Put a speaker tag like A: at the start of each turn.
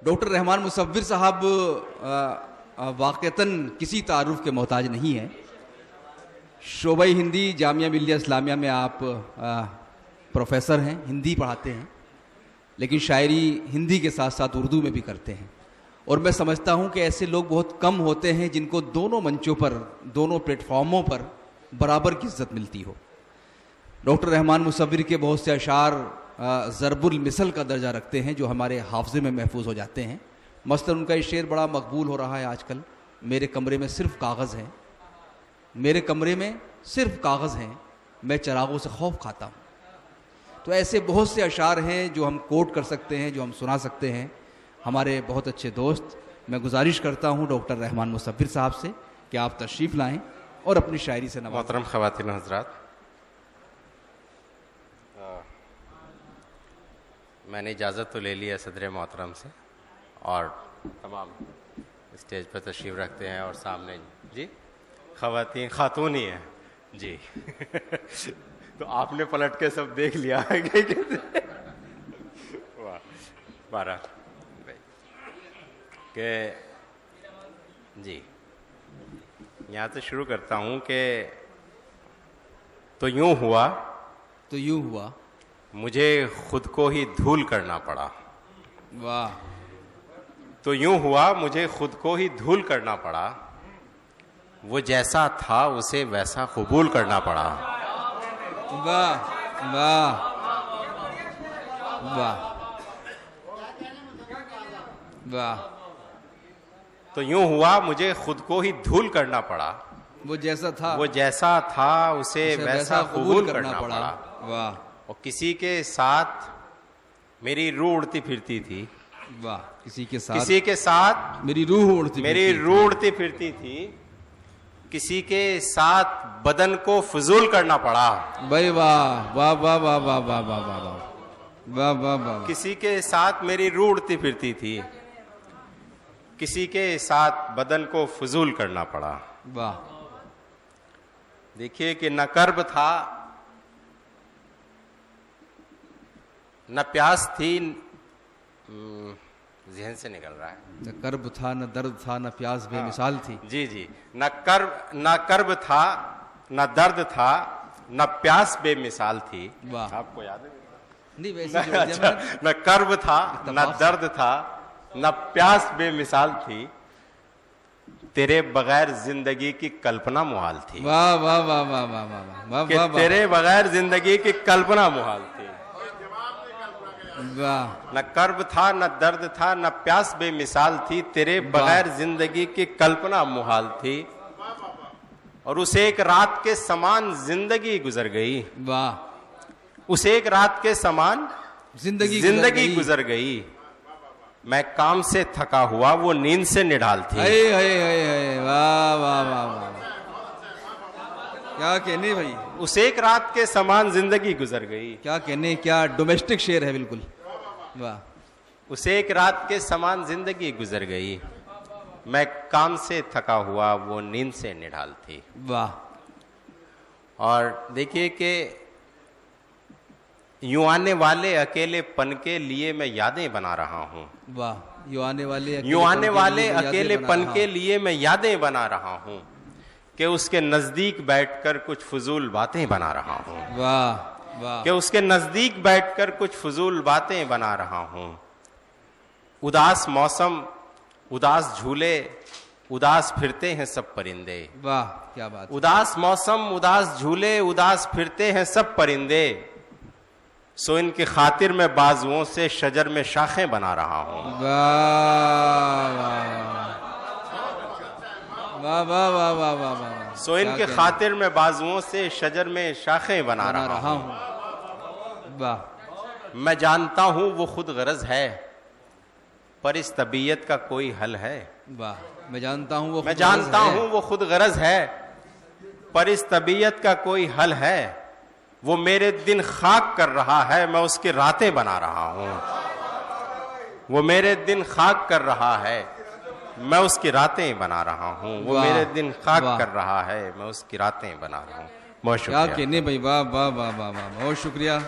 A: Doctor Rahman मुसव्विर साहब वाक़तन किसी तारुफ के मोहताज नहीं हैं। शोबा हिंदी जामिया मिल्लिया इस्लामिया में आप प्रोफेसर हैं, हिंदी पढ़ाते हैं, लेकिन शायरी हिंदी के साथ साथ उर्दू में भी करते हैं। और मैं समझता हूं कि ऐसे लोग बहुत कम होते हैं जिनको दोनों मंचों पर, दोनों प्लेटफॉर्मों पर बराबर की इज्जत मिलती हो। डॉक्टर रहमान मुसव्विर के बहुत से अशार ज़रबुल मिसल का दर्जा रखते हैं जो हमारे हाफ़ज़े में महफूज हो जाते हैं। मसलन उनका ये शेर बड़ा मकबूल हो रहा है आजकल, मेरे कमरे में सिर्फ कागज़ हैं, मेरे कमरे में सिर्फ कागज़ हैं, मैं चरागों से खौफ खाता हूँ। तो ऐसे बहुत से अशार हैं जो हम कोट कर सकते हैं, जो हम सुना सकते हैं। हमारे बहुत अच्छे दोस्त, मैं गुजारिश करता हूँ डॉक्टर रहमान मुसव्विर साहब से कि आप तशरीफ़ लाएँ और अपनी शायरी से नवाज़ें।
B: मोहतरम ख़वातीन हज़रात, मैंने इजाज़त तो ले ली है सदर मोहतरम से और तमाम स्टेज पर तशरीफ़ रखते हैं और सामने जी ख़वातीन खातून ही हैं जी तो आपने पलट के सब देख लिया है वाह बारह के जी यहाँ से शुरू करता हूँ कि तो यूँ हुआ मुझे खुद को ही धूल करना पड़ा।
A: वाह।
B: तो यूं हुआ मुझे खुद को ही धूल करना पड़ा, वो जैसा था उसे वैसा कबूल करना पड़ा।
A: वाह वाह वाह वाह।
B: तो यूं हुआ मुझे खुद को ही धूल करना पड़ा,
A: वो जैसा था
B: उसे वैसा कबूल करना पड़ा।
A: वाह।
B: और किसी के साथ मेरी रूह उड़ती फिरती थी।
A: वाह। किसी के साथ मेरी रूह उड़ती
B: फिरती थी। किसी के साथ बदन को फजूल करना पड़ा।
A: भाई वाह वाह वाह वाह वाह वाह वाह वाह वाह वाह वाह।
B: किसी के साथ मेरी रूह उड़ती फिरती थी, किसी के साथ बदन को फजूल करना पड़ा।
A: वाह।
B: देखिए कि न कर्ब था न प्यास थी, ज़हन से निकल रहा है।
A: न कर्ब था न दर्द था न प्यास बेमिसाल थी।
B: जी जी। न कर्ब था न दर्द था न प्यास बेमिसाल थी।
A: वाह।
B: आपको याद है?
A: नहीं वैसे
B: न कर्ब था न दर्द था न प्यास बेमिसाल थी, तेरे बगैर जिंदगी की कल्पना मुहाल थी।
A: वाह वाह वाह वाह वाह वाह वाह।
B: तेरे बगैर जिंदगी की कल्पना मुहाल थी।
A: वाह।
B: न कर्ब था न दर्द था न प्यास बेमिसाल थी, तेरे बगैर जिंदगी की कल्पना मुहाल थी। और उस एक रात के समान जिंदगी गुजर गई।
A: वाह।
B: उस एक रात के समान जिंदगी गुजर गई। मैं काम से थका हुआ वो नींद से निढाल थी।
A: वाह वाह वाह वाह। क्या कहने भाई,
B: उस एक रात के समान जिंदगी गुजर गई।
A: क्या कहने, क्या डोमेस्टिक शेर है बिल्कुल। वाह।
B: उस एक रात के समान जिंदगी गुजर गई, मैं काम से थका हुआ वो नींद से निढाल थी।
A: वाह।
B: और देखिए कि यूं आने वाले अकेलेपन के लिए मैं यादें बना रहा हूँ।
A: वाह। यूं आने वाले
B: अकेलेपन के लिए मैं यादें बना रहा हूँ कि उसके नजदीक बैठकर कुछ फजूल बातें बना रहा हूँ।
A: वाह वाह।
B: कि उसके नजदीक बैठकर कुछ फजूल बातें बना रहा हूँ। उदास मौसम, उदास झूले, उदास फिरते हैं सब परिंदे।
A: वाह क्या बात।
B: उदास मौसम, उदास झूले, उदास फिरते हैं सब परिंदे, सो इनकी खातिर मैं बाजुओं से शजर में शाखें बना रहा हूँ।
A: वाह वाह वाह वाह वाह वाह।
B: सो इनके खातिर मैं बाजुओं से शजर में शाखें बना रहा हूँ।
A: वाह।
B: मैं जानता हूँ वो खुद गरज है, पर इस तबीयत का कोई हल है।
A: वाह। मैं जानता हूँ
B: वो खुद गरज है, पर इस तबीयत का कोई हल है। वो मेरे दिन खाक कर रहा है, मैं उसकी रातें बना रहा हूँ। वो मेरे दिन खाक कर रहा है, मैं उसकी रातें बना रहा हूँ। वो मेरे दिन खाक कर रहा है, मैं उसकी रातें बना रहा हूँ। बहुत शुक्रिया।
A: क्या कहने भाई, वाह वाह वाह वाह वाह, बहुत शुक्रिया।